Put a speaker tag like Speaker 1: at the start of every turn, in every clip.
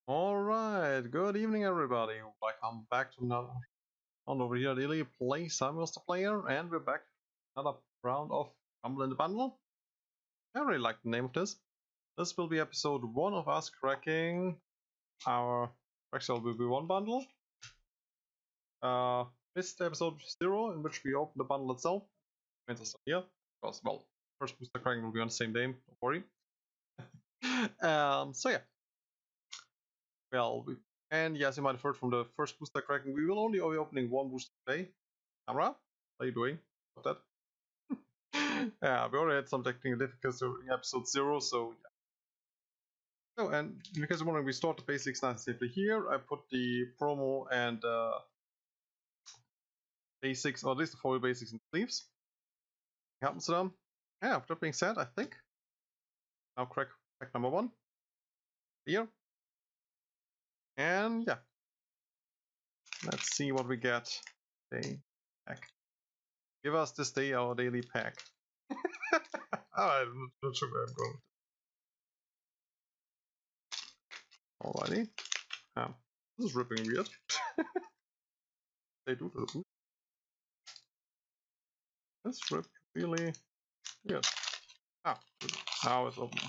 Speaker 1: Alright, good evening everybody. Welcome back to another round over here, Daily Play Samuel's the Player, and we're back another round of Rumble in the Bundle. I really like the name of this. This will be episode 1 of us cracking our Phyrexia BB1 bundle. This episode 0, in which we open the bundle itself. It's here, because, well, first booster cracking will be on the same day, don't worry. So yeah. Well, and yes, you might have heard from the first booster cracking, we will only be opening one booster today. Camera, how are you doing? Got that? Yeah, we already had some technical difficulties during episode 0, so yeah. Oh, and in case you're wondering, we stored the basics nice and simply here. I put the promo and basics, or at least the foil basics in sleeves. Happens to them. Yeah, after that being said, I think now crack pack number 1 here. And yeah, let's see what we get. Day pack. Give us this day our daily pack. I'm not sure where I'm going. Alrighty. This is ripping weird. They do this. This ripped really weird. Now it's open.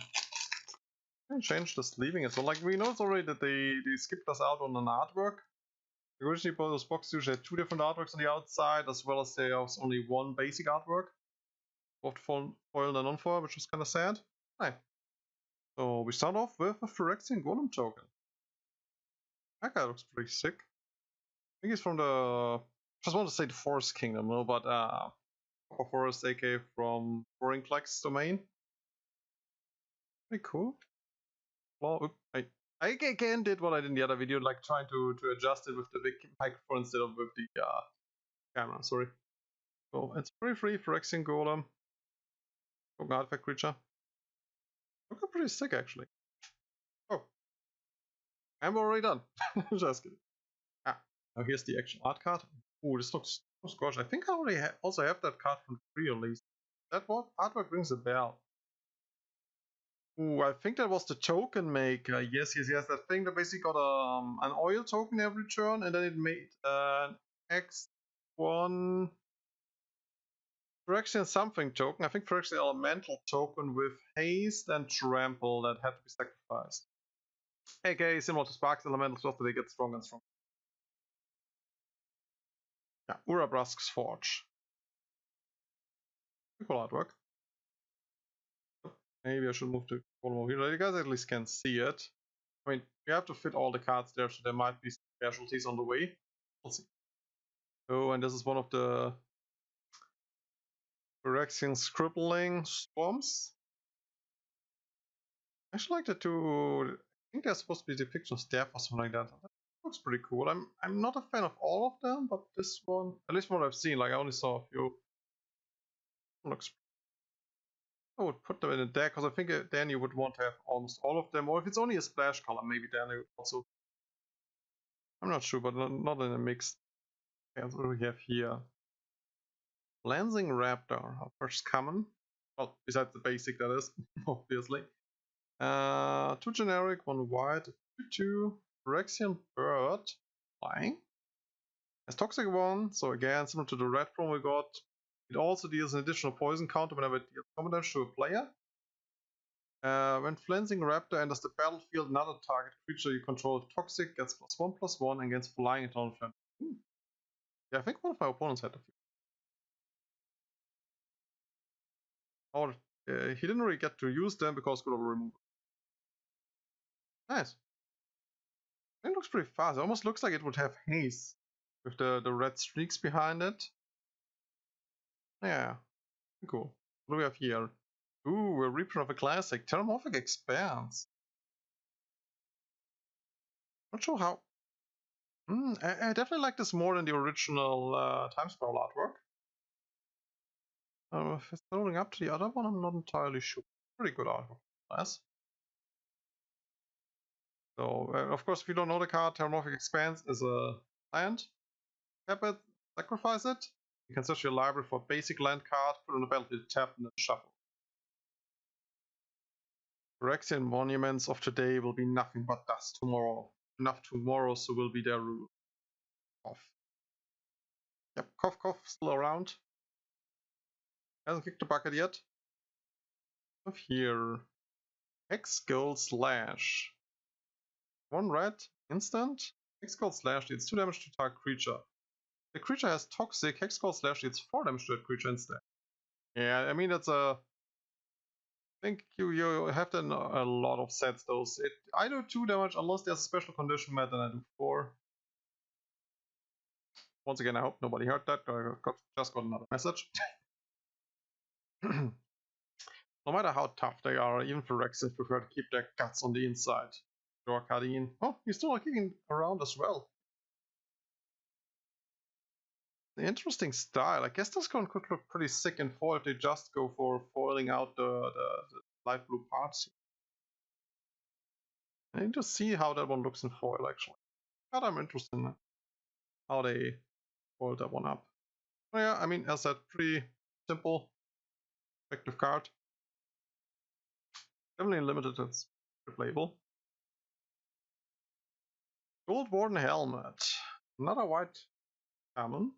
Speaker 1: I changed the sleeving as well. Like, we noticed already that they skipped us out on an artwork. Originally, those boxes usually had 2 different artworks on the outside, as well as there was only 1 basic artwork. Both foil and non-foil, which was kind of sad. Right. So we start off with a Phyrexia Golem token. That guy looks pretty sick. I think he's from the... I just want to say the Forest Kingdom, no, but Copper Forest, aka from Boringplex domain. Pretty cool. Well, I again did what I did in the other video, like trying to adjust it with the big microphone instead of with the camera, sorry. So it's pretty free Phyrexia Golem. Token artifact creature. Looking pretty sick actually. Oh. I'm already done. Just kidding. Now here's the actual art card. Oh, this looks gosh. I think I already also have that card from pre-release. That what artwork rings a bell. Ooh, I think that was the token maker. Yes. That thing that basically got an oil token every turn, and then it made an X1 Phyrexia something token. I think Phyrexia elemental token with haste and trample that had to be sacrificed. AKA similar to Spark's elementals, after they get stronger and stronger. Yeah, Urabrask's Forge. Cool artwork. Maybe I should move to column over here. You guys at least can see it. I mean, you have to fit all the cards there, so there might be specialties on the way. We'll see. Oh, and this is one of the Phyrexian Scribbling Storms. I actually like the two. I think they're supposed to be depictions of death or something like that. That looks pretty cool. I'm not a fan of all of them, but this one, at least from what I've seen, like I only saw a few. Looks. I would put them in a deck because I think then you would want to have almost all of them, or if it's only a splash color, maybe then you would also. I'm not sure, but not in a mix. Okay, what do we have here? Lancing Raptor, our first common. Well, besides the basic, that is, obviously. 2 generic, 1 white, 2 Phyrexian Bird. Flying. As Toxic 1, so again, similar to the red promo we got. It also deals an additional poison counter whenever it deals combat damage to a player. When Flensing Raptor enters the battlefield, another target creature you control Toxic gets +1/+1 and gains flying and non-flying. Yeah, I think one of my opponents had a few. Or he didn't really get to use them because good of a removal. Nice. It looks pretty fast. It almost looks like it would have haste with the red streaks behind it. Yeah, cool. What do we have here? Ooh, a reprint of a classic. Terramorphic Expanse. Not sure how. I definitely like this more than the original Time Spiral artwork. If it's loading up to the other one, I'm not entirely sure. Pretty good artwork. Nice. So, of course, if you don't know the card, Terramorphic Expanse is a land. Tap it, sacrifice it. You can search your library for a basic land card, put it on the battlefield, tap, and then shuffle. Phyrexian monuments of today will be nothing but dust tomorrow. Enough tomorrow, so will be their rule. Cough. Yep, cough, cough, still around. Hasn't kicked the bucket yet. Of here. Hex Gold Slash. 1 red, instant. Hex Gold Slash deals 2 damage to target creature. The creature has Toxic, Hex Gold Slash deals 4 damage to that creature instead. Yeah, I mean, that's a... I think you have done a lot of sets, those. I do 2 damage unless there's a special condition met, and I do 4. Once again, I hope nobody heard that. I just got another message. No matter how tough they are, even Phyrexians prefer to keep their guts on the inside. Dorkadine. Oh, he's still kicking around as well. The interesting style. I guess this one could look pretty sick in foil if they just go for foiling out the light blue parts. I need to see how that one looks in foil, actually. But I'm interested in how they foil that one up. Oh, yeah, I mean, as I said, pretty simple, effective card. Definitely limited, it's playable. Gold Warden Helmet. Another white common.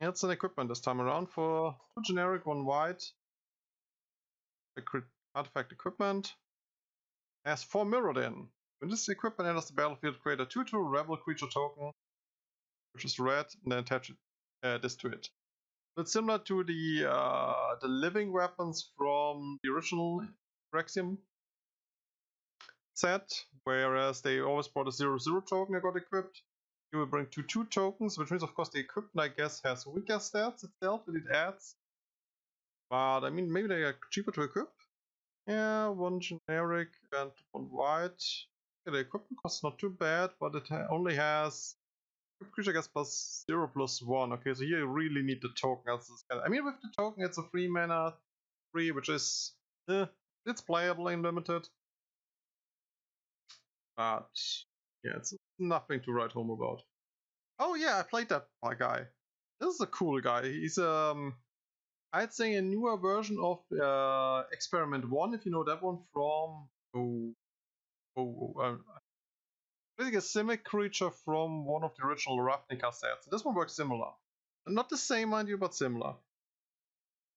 Speaker 1: It's an equipment this time around for 2 generic, 1 white. Artifact equipment. Has 4 mirrored in. When this equipment enters the battlefield, create a 2/2 rebel creature token, which is red, and then attach this to it. It's similar to the living weapons from the original Phyrexia set, whereas they always brought a 0/0 token that got equipped. You will bring 2/2 tokens, which means, of course, the equipment, I guess, has weaker stats itself that it adds. But, I mean, maybe they are cheaper to equip. Yeah, 1 generic and 1 white. Yeah, the equipment cost not too bad, but it only has creature gets +0/+1. Okay, so here you really need the token. I mean, with the token, it's a 3 mana 3, which is it's playable in limited. But yeah, it's nothing to write home about. Oh yeah, I played that guy. This is a cool guy. He's I'd say a newer version of Experiment 1, if you know that one from basically a Simic creature from one of the original Ravnica sets. This one works similar. Not the same, mind you, but similar.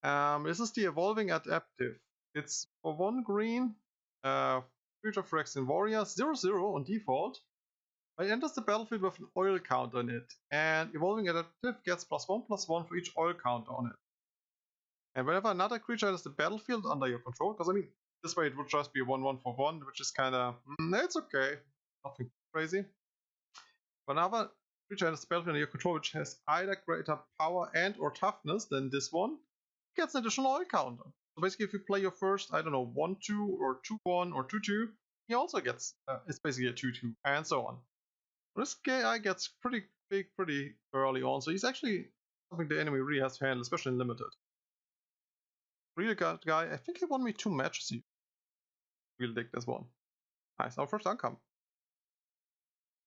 Speaker 1: This is the Evolving Adaptive. It's for 1 green, creature Phyrexian Warrior, 0/0 on default. It enters the battlefield with an oil counter on it, and Evolving Adaptive gets +1/+1 for each oil counter on it. And whenever another creature enters the battlefield under your control, because I mean, this way it would just be a 1/1 for 1, which is kind of, it's okay, nothing crazy. Whenever creature enters the battlefield under your control, which has either greater power and or toughness than this one, gets an additional oil counter. So basically, if you play your first, I don't know, 1/2 or 2/1 or 2/2, he also gets, it's basically a 2/2, and so on. This guy gets pretty big pretty early on, so he's actually something the enemy really has to handle, especially in limited. Real good guy, I think he won me 2 matches here. Really dig this one. Nice, our first outcome.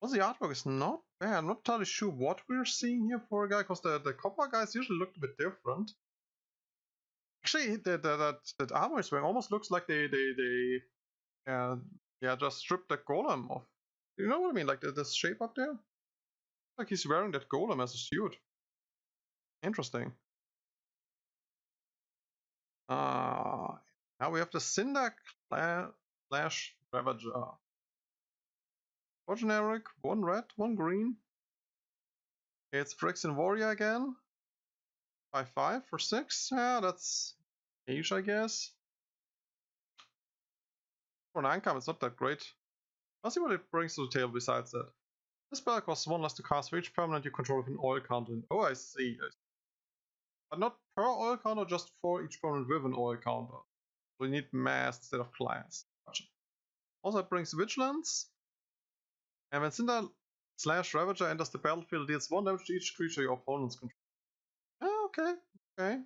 Speaker 1: Well, the artwork is not bad. I'm not entirely sure what we're seeing here for a guy, because the copper guys usually look a bit different. Actually, that armor he's wearing almost looks like they just stripped the golem off. You know what I mean? Like this shape up there? Like he's wearing that golem as a suit. Interesting. Now we have the Cinder Clash Ravager. 4 generic, 1 red, 1 green. It's Phyrexian Warrior again. 5/5 for 6. Yeah, that's age, I guess. For an income, it's not that great. Let's see what it brings to the table besides that. This spell costs 1 less to cast for each permanent you control with an oil counter. Oh, I see. But not per oil counter, just for each permanent with an oil counter. So you need mass instead of class. Gotcha. Also, it brings Vigilance. And when Cinder / Ravager enters the battlefield, it deals 1 damage to each creature your opponents control. Oh, okay. Okay.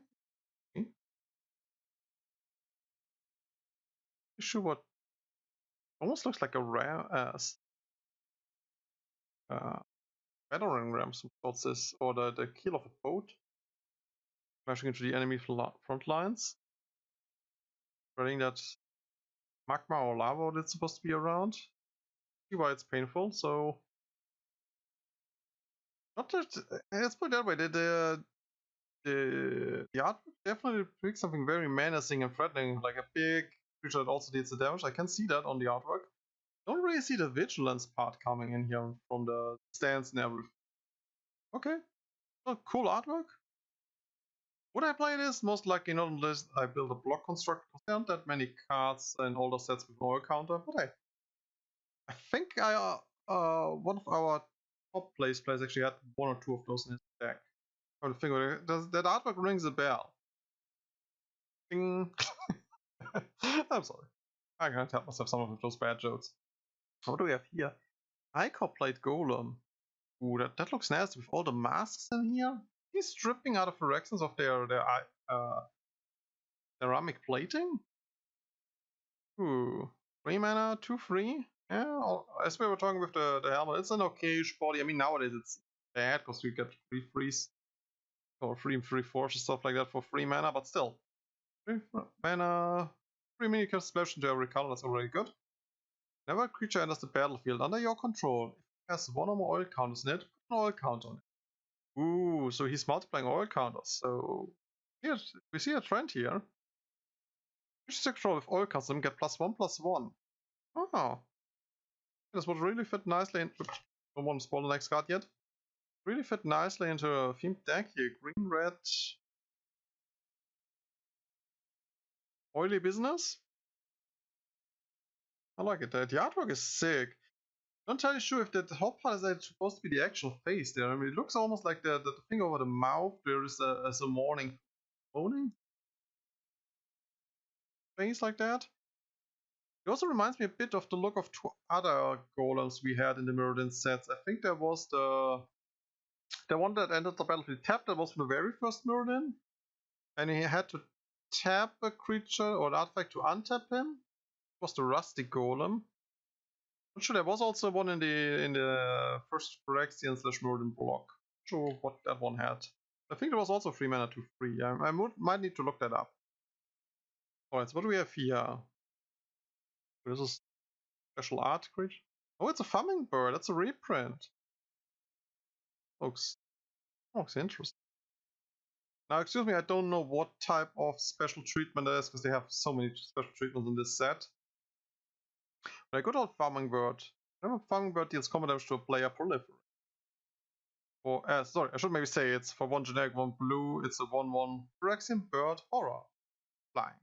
Speaker 1: Sure what almost looks like a rare battering ram, some sorts this, or the keel of a boat, smashing into the enemy front lines, spreading that magma or lava that's supposed to be around. See why it's painful, so... Not just... let's put it that way, the artwork definitely depicts something very menacing and threatening, like a big creature that also deals the damage. I can see that on the artwork. Don't really see the vigilance part coming in here from the stance and everything. Okay, well, cool artwork. Would I play this? Most likely not unless I build a block constructor, because there aren't that many cards and older sets with oil counter, but hey. I think one of our top players actually had one or two of those in his deck. I'm thinking, that artwork rings a bell. Ding. I'm sorry. I can't help myself some of those bad jokes. What do we have here? Icor Plate Golem. Ooh, that looks nasty with all the masks in here. He's stripping out of Phyrexia of their ceramic plating. Ooh. 3 mana, 2/3. Yeah, as we were talking with the helmet, it's an okay-ish body. I mean, nowadays it's bad because you get 3 freeze or 3 force or stuff like that for 3 mana, but still. 3 mana, 3 minions splash into every color, that's already good. Whenever a creature enters the battlefield under your control, if it has 1 or more oil counters in it, put an oil count on it. Ooh, so he's multiplying oil counters. So we see a trend here. Creatures control with oil counters get +1/+1. Oh. This would really fit nicely into... Don't want to spoil the next card yet. Really fit nicely into a themed deck here. Green, red... Oily business? I like it. The artwork is sick. Not entirely sure if the top part is supposed to be the actual face there. I mean, it looks almost like the thing over the mouth. There is a morning face like that. It also reminds me a bit of the look of two other golems we had in the Mirrodin sets. I think there was the one that entered the battlefield tapped, that was from the very first Mirrodin. And he had to tap a creature or an artifact to untap him. It was the Rusty Golem. Not sure, there was also one in the first Phyrexia / Mirrodin block. Not sure what that one had. I think there was also 3 mana 2/3. I might need to look that up. Alright, so what do we have here? This is special art creature. Oh, it's a hummingbird. That's a reprint. Looks interesting. Now, excuse me, I don't know what type of special treatment that is, because they have so many special treatments in this set. But a good old hummingbird. Whenever hummingbird deals combat damage to a player, proliferate. Or, sorry, I should maybe say it's for 1 generic, 1 blue, it's a 1/1 Phyrexian bird horror. Flying.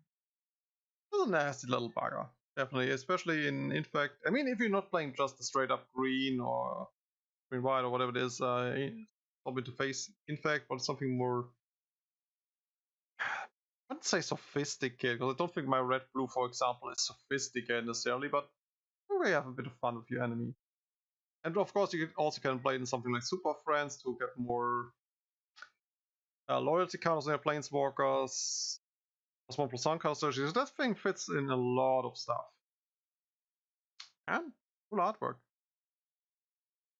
Speaker 1: It's a nasty little bugger. Definitely, especially in Infect. I mean, if you're not playing just the straight up green or green white or whatever it is, probably to face Infect, but something more. I wouldn't say sophisticated, because I don't think my red blue, for example, is sophisticated necessarily, but we have a bit of fun with your enemy. And of course, you also can play in something like Super Friends to get more loyalty counters on your planeswalkers, +1/+1 counter strategies. That thing fits in a lot of stuff. And cool artwork.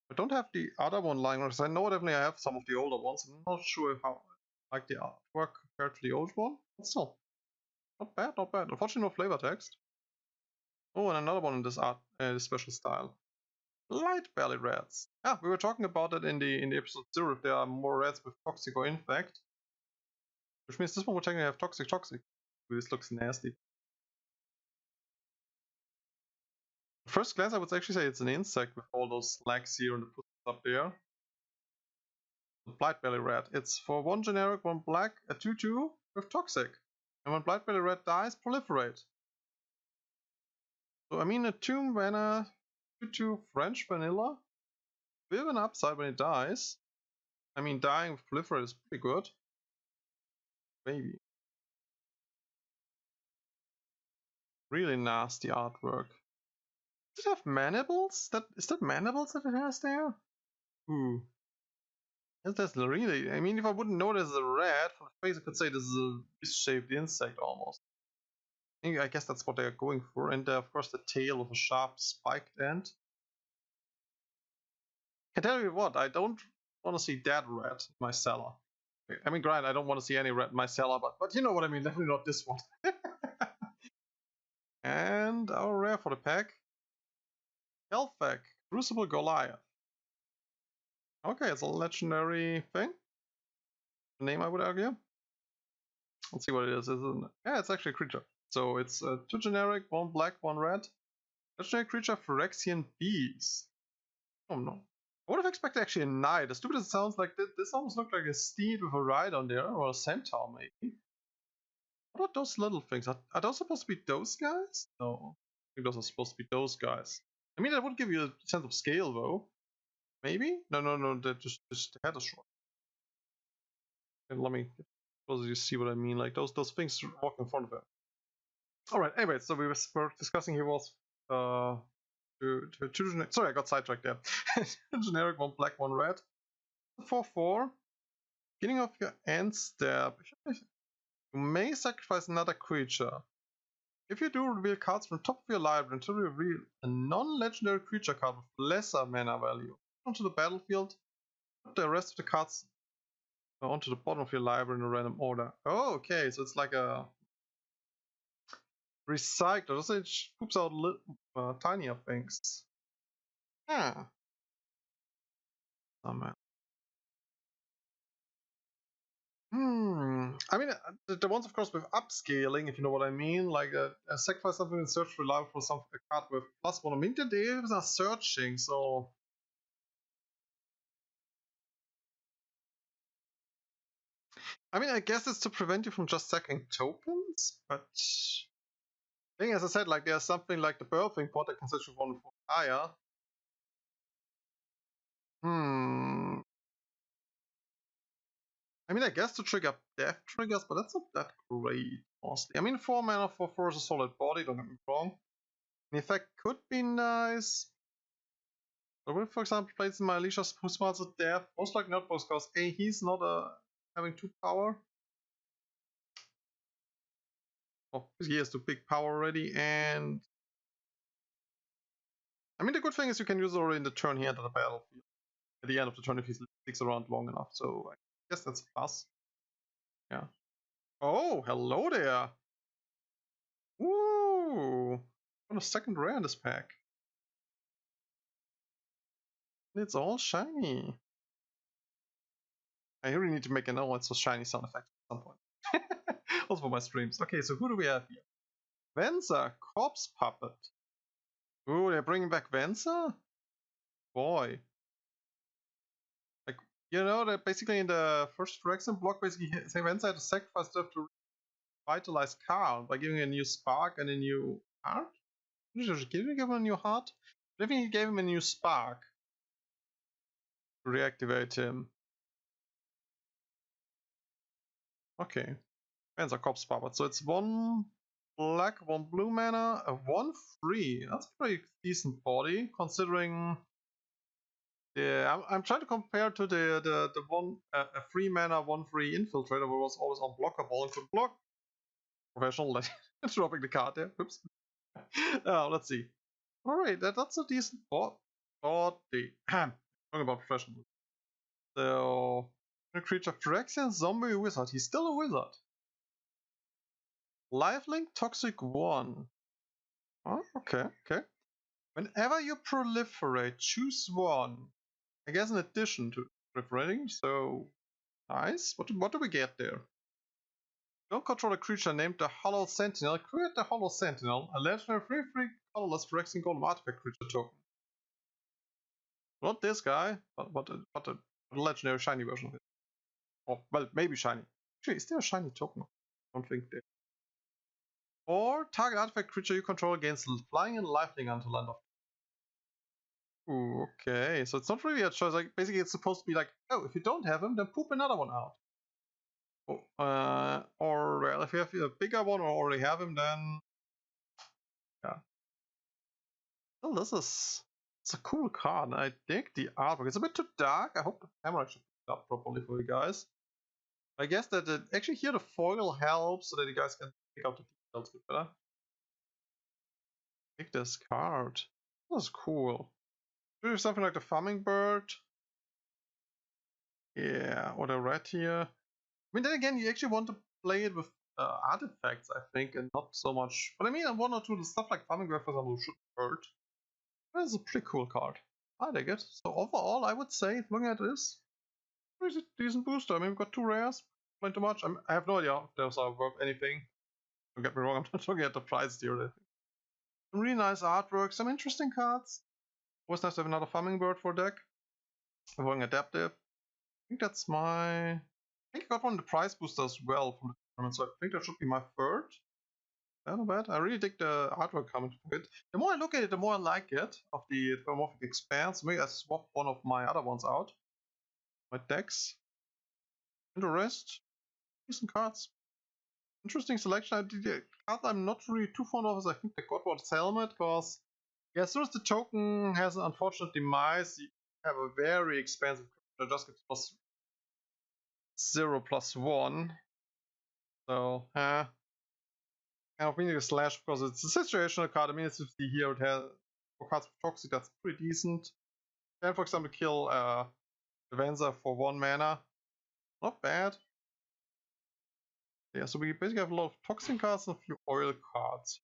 Speaker 1: I don't have the other one lying on, because I know definitely I have some of the older ones. I'm not sure how I like the artwork compared to the old one, but still. Not bad, not bad. Unfortunately, no flavor text. Oh, and another one in this art, this special style. Light belly rats. Ah, we were talking about it in the episode 0. If there are more rats with toxic or infect, which means this one will technically have toxic. This looks nasty. At first glance, I would actually say it's an insect with all those legs here and the pussies up there. The blight belly rat. It's for 1 generic, 1 black, a 2/2 with toxic. And when blight belly rat dies, proliferate. So I mean a 2 mana 2/2 French vanilla with an upside when it dies. I mean, dying with proliferate is pretty good. Maybe. Really nasty artwork. Does it have mandibles? Is that mandibles that it has there? Ooh. That's really... I mean, if I wouldn't know there's a rat from the face, I could say this is a fish-shaped insect almost. I guess that's what they're going for. And of course the tail of a sharp spiked end. I can tell you what, I don't want to see that rat in my cellar. I mean, granted, I don't want to see any rat in my cellar, but you know what I mean, definitely not this one. And our rare for the pack. Helfek, Crucible Goliath. Okay, it's a legendary thing. The name, I would argue. Let's see what it is. Yeah, it's actually a creature. So it's 2 generic, 1 black, 1 red. Legendary creature, Phyrexian Beast. Oh no. I would have expected actually a knight. As stupid as it sounds, like this almost looked like a steed with a ride on there, or a centaur maybe. What are those little things? Are those supposed to be those guys? No. I think those are supposed to be those guys. I mean, that would give you a sense of scale though. Maybe? No, just the head is short. And let me suppose you see what I mean. Like those things walk in front of him. Alright, anyway, so we were discussing he was sorry, I got sidetracked there. Generic, 1 black, 1 red. 4/4. Beginning of your end step. You may sacrifice another creature. If you do, reveal cards from the top of your library until you reveal a non-legendary creature card with lesser mana value onto the battlefield. Put the rest of the cards onto the bottom of your library in a random order. Oh, okay, so it's like a recycler. So it poops out tinier things. Yeah. Oh man. I mean, the ones, of course, with upscaling, if you know what I mean, like sacrifice something and search for life for some a card with +1. I mean, the devs are searching, so. I mean, I guess it's to prevent you from just sacking tokens, but. I think, as I said, like there's something like the birthing pot that can search for 1 for higher. I mean, I guess to trigger death triggers, but that's not that great, honestly. I mean, 4 mana for Force a Solid Body, don't get me wrong. The effect could be nice. But if, for example, plays in my Alicia who smarts at death, most likely not because A, he's not having 2 power. Oh, he has 2 big power already, and I mean, the good thing is you can use it already in the turn he entered the battlefield. At the end of the turn if he sticks around long enough, so I guess that's a plus. Yeah. Oh, hello there! Woo! Got a second rare in this pack. It's all shiny. I really need to make another one so shiny sound effect at some point. Also for my streams. Okay, so who do we have here? Venza, Corpse Puppet. Ooh, they're bringing back Venza? Boy. Like, you know, that basically in the first Phyrexia block, basically, Venza had to sacrifice stuff to revitalize Carl by giving a new spark and a new heart? Did you give him a new heart? I think he gave him a new spark to reactivate him. Okay. Venza, Corpse Puppet. So it's 1 black, 1 blue mana, a 1/3. That's a pretty decent body, considering. Yeah, I'm trying to compare to the one a 3 mana 1/3 infiltrator who was always unblockable and could block. Professional, like dropping the card there. Oops. Let's see. All right, that's a decent body. Talking about professional. So, a creature, Phyrexia, zombie, wizard. He's still a wizard. Lifelink, toxic 1. Oh, okay. Whenever you proliferate, choose 1. I guess in addition to proliferating, so nice. What do we get there? Don't control a creature named the Hollow Sentinel. Create the Hollow Sentinel, a legendary 3/3 colorless Phyrexian Golem artifact creature token. Not this guy, but a legendary shiny version of it. Or, well, maybe shiny. Actually, is there a shiny token? I don't think there. Or target artifact creature you control gains flying and lifelink until end of. Ooh, okay, so it's not really a choice. Like basically, it's supposed to be like, oh, if you don't have him, then poop another one out. Or well, if you have a bigger one or already have him, then yeah. Well, it's a cool card. I dig the artwork. It's a bit too dark. I hope the camera should pick it up properly for you guys. I guess that actually here the foil helps so that you guys can pick out the details a bit better. Pick this card. That's cool. Do you have something like the Hummingbird? Yeah, or the red here. I mean, then again, you actually want to play it with artifacts, I think, and not so much. But I mean, one or two stuff like Farming Graph, for example, should hurt. That's a pretty cool card. I like it. So overall, I would say, looking at this, pretty decent booster. I mean, we've got 2 rares. Not too much. I have no idea if those are worth anything. Don't get me wrong, I'm not looking at the price here. Some really nice artwork, some interesting cards. Always nice to have another Farming Bird for deck. Going adaptive. I think that's my... I think I got one of the prize booster as well from the tournament, so I think that should be my third. Not bad. I really dig the artwork coming to it. The more I look at it, the more I like it. Of the Thermorphic Expanse. Maybe I swap one of my other ones out. My decks. And the rest, decent cards. Interesting selection. The card I'm not really too fond of is I think the Godward's Helmet, because yeah, as soon as the token has an unfortunate demise, you have a very expensive that just gets plus 0/+1. So, kind of meaning a slash because it's a situational card. I mean, as you see here, it has for cards with Toxic, that's pretty decent. Can, for example, kill Venza for 1 mana. Not bad. Yeah, so we basically have a lot of Toxin cards and a few oil cards.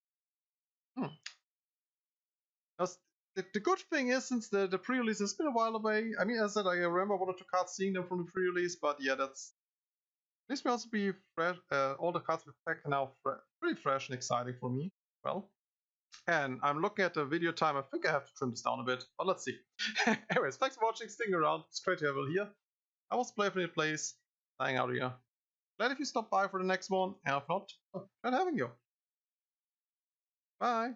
Speaker 1: The good thing is, since the pre-release has been a while away, I mean, as I said, I remember 1 or 2 cards seeing them from the pre-release, but yeah, that's... This may also be fresh, all the cards with pack are now pretty fresh and exciting for me. Well, and I'm looking at the video time. I think I have to trim this down a bit, but let's see. Anyways, thanks for watching, sticking around. It's great to have you here. I was playing Plays, signing out here. Glad if you stop by for the next one, and if not, glad having you. Bye.